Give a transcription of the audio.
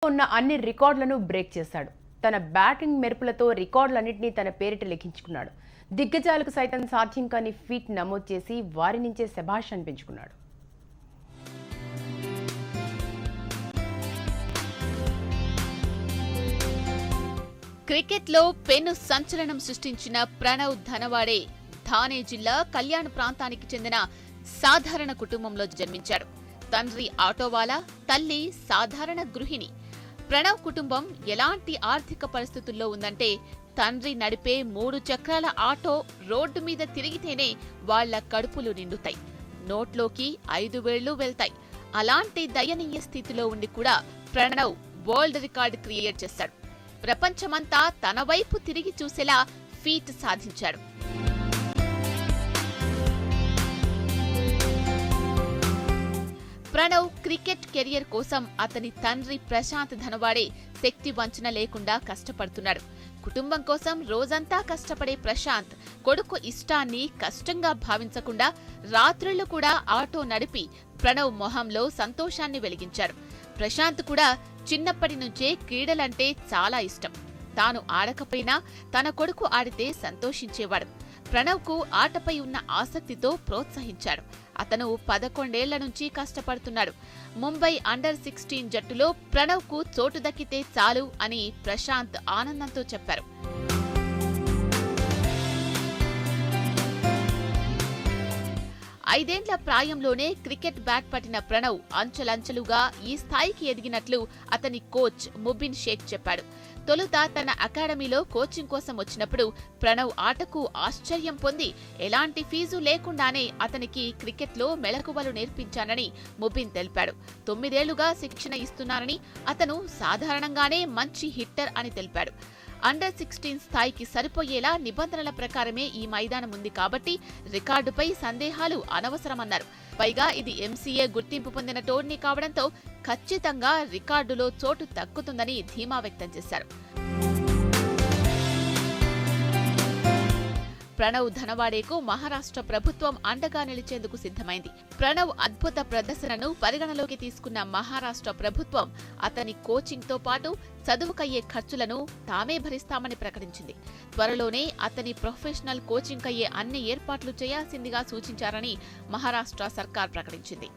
ఉన్న అన్ని రికార్డులను బ్రేక్ చేశాడు. తన బ్యాటింగ్ మెరుపులతో రికార్డులన్నింటినీ తన పేరిట లిఖించుకున్నాడు. దిగ్గజాలకు సైతం సాధ్యం కాని ఫీట్ నమోదు చేసి వారి నుంచే శభాష్ అనిపించుకున్నాడు. క్రికెట్లో పెను సంచలనం సృష్టించిన ప్రణవ్ ధనవాడే థానే జిల్లా కళ్యాణ్ ప్రాంతానికి చెందిన సాధారణ కుటుంబంలో జన్మించాడు. తండ్రి ఆటోవాలా, తల్లి సాధారణ గృహిణి. ప్రణవ్ కుటుంబం ఎలాంటి ఆర్థిక పరిస్థితుల్లో ఉందంటే తండ్రి నడిపే 3 చక్రాల ఆటో రోడ్డు మీద తిరిగితేనే వాళ్ల కడుపులు నిండుతాయి, నోట్లోకి 5 వేళ్లు వెళ్తాయి. అలాంటి దయనీయ స్థితిలో ఉండి కూడా ప్రణవ్ వరల్డ్ రికార్డు క్రియేట్ చేశాడు. ప్రపంచమంతా తన వైపు తిరిగి చూసేలా ఫీట్ సాధించాడు. ప్రణవ్ క్రికెట్ కెరియర్ కోసం అతని తండ్రి ప్రశాంత్ ధనవాడే శక్తి వంచన లేకుండా కష్టపడుతున్నాడు. కుటుంబం కోసం రోజంతా కష్టపడే ప్రశాంత్ కొడుకు ఇష్టాన్ని కష్టంగా భావించకుండా రాత్రుళ్లు కూడా ఆటో నడిపి ప్రణవ్ మొహంలో సంతోషాన్ని వెలిగించారు. ప్రశాంత్ కూడా చిన్నప్పటి నుంచే క్రీడలంటే చాలా ఇష్టం. తాను ఆడకపోయినా తన కొడుకు ఆడితే సంతోషించేవాడు. ప్రణవ్కు ఆటపై ఉన్న ఆసక్తితో ప్రోత్సహించాడు. అతను 11 ఏళ్ల నుంచి కష్టపడుతున్నాడు. ముంబై అండర్-16 జట్టులో ప్రణవ్కు చోటు దక్కితే చాలు అని ప్రశాంత్ ఆనందంతో చెప్పారు. ఐదేండ్ల ప్రాయంలోనే క్రికెట్ బ్యాట్ పట్టిన ప్రణవ్ అంచెలంచెలుగా ఈ స్థాయికి ఎదిగినట్లు అతని కోచ్ ముబిన్ షేక్ చెప్పాడు. తొలుత తన అకాడమీలో కోచింగ్ కోసం వచ్చినప్పుడు ప్రణవ్ ఆటకు ఆశ్చర్యం పొంది ఎలాంటి ఫీజు లేకుండానే అతనికి క్రికెట్లో మెళకువలు నేర్పించానని ముబిన్ తెలిపాడు. 9 ఏళ్లుగా శిక్షణ ఇస్తున్నానని, అతను సాధారణంగానే మంచి హిట్టర్ అని తెలిపాడు. అండర్-16 స్థాయికి సరిపోయేలా నిబంధనల ప్రకారమే ఈ మైదానం ఉంది కాబట్టి రికార్డుపై సందేహాలు అనవసరమన్నారు. పైగా ఇది ఎంసీఏ గుర్తింపు పొందిన టోర్నీ కావడంతో ఖచ్చితంగా రికార్డులో చోటు దక్కుతుందని ధీమా వ్యక్తం చేశారు. ప్రణవ్ ధనవాడేకు మహారాష్ట్ర ప్రభుత్వం అండగా నిలిచేందుకు సిద్ధమైంది. ప్రణవ్ అద్భుత ప్రదర్శనను పరిగణలోకి తీసుకున్న మహారాష్ట్ర ప్రభుత్వం అతని కోచింగ్తో పాటు చదువుకయ్యే ఖర్చులను తామే భరిస్తామని ప్రకటించింది. త్వరలోనే అతని ప్రొఫెషనల్ కోచింగ్ అయ్యే అన్ని ఏర్పాట్లు చేయాల్సిందిగా సూచించారని మహారాష్ట్ర సర్కార్ ప్రకటించింది.